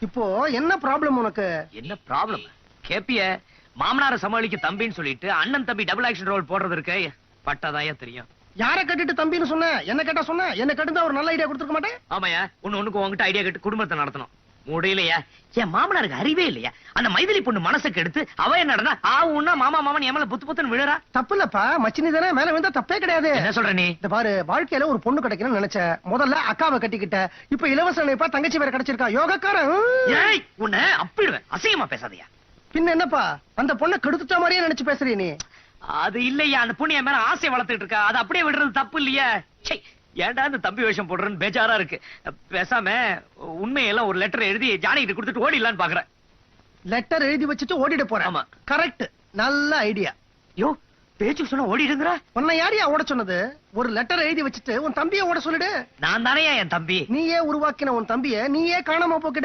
இப்போ என்ன ப்ராப்ளம் உனக்கு? என்ன ப்ராப்ளம் கேப்பிய? மாமனார சமாளிக்க தம்பின்னு சொல்லிட்டு அண்ணன் தம்பி டபுள் ஆக்ஷன் ரோல் போடுறது இருக்கு, பட்டாதாயா தெரியும். யார கட்டிட்டு தம்பின்னு சொன்ன? என்ன கேட்டா சொன்ன? என்ன கட்டுந்தா ஒரு நல்ல ஐடியா கொடுத்துருக்க மாட்டேன். ஆமாயா, ஒண்ணுக்கு உங்ககிட்ட ஐடியா கேட்டு குடும்பத்தை நடத்தணும். முடியலையா? என் மாமனாருக்கு அறிவே இல்லையா? அந்த மைதிலி பொண்ணு மனசுக்கு எடுத்து அவ என்னடா ஆவுன்னா மாமா மாமன் எமல புத்து புத்துன்னு விழறா. தப்பு இல்லப்பா, மச்சினி தானே, மேல விழுந்தா தப்பே கிடையாது. என்ன சொல்ற நீ? இந்த பாரு, வாழ்க்கையில ஒரு பொண்ணு கிடைக்கணும்னு நினைச்ச, முதல்ல அக்காவை கட்டிக்கிட்ட, இப்ப இலவச நினைப்பா தங்கச்சி வேற கிடைச்சிருக்கா, யோகக்காரன். ஏய் உன்னை அப்பிடுவேன், அசிங்கமா பேசாதயா. பின்ன என்னப்பா, அந்த பொண்ணை கெடுத்துட்ட மாதிரியே நினைச்சு பேசுறீ நீ? அது இல்லையா, அந்த பொண்ணு என் மேல ஆசை வளர்த்துட்டு இருக்கா, அது அப்படியே விடுறது தப்பு இல்லையா? ஏன்டா இந்த தம்பி வேஷம் போடுறன்னு பேஜாரா இருக்கு. பேசாம உண்மையெல்லாம் ஒரு லெட்டர் எழுதி ஜானகிட்ட கொடுத்துட்டு ஓடிடலான்னு பாக்குறேன். லெட்டர் எழுதி வச்சுட்டு ஓடிட போறேன். ஆமா. கரெக்ட், நல்ல ஐடியா. யோ பேச்சு சொன்னா ஓடிடுங்கற. உன்னை யாரையா ஓட சொன்னது? ஒரு லெட்டர் எழுதி வச்சுட்டு உன் தம்பியை ஓட சொல்லிடு. நான் தானே என் தம்பி. நீயே உருவாக்கின உன் தம்பியை நீயே காணாம போக்கிடு.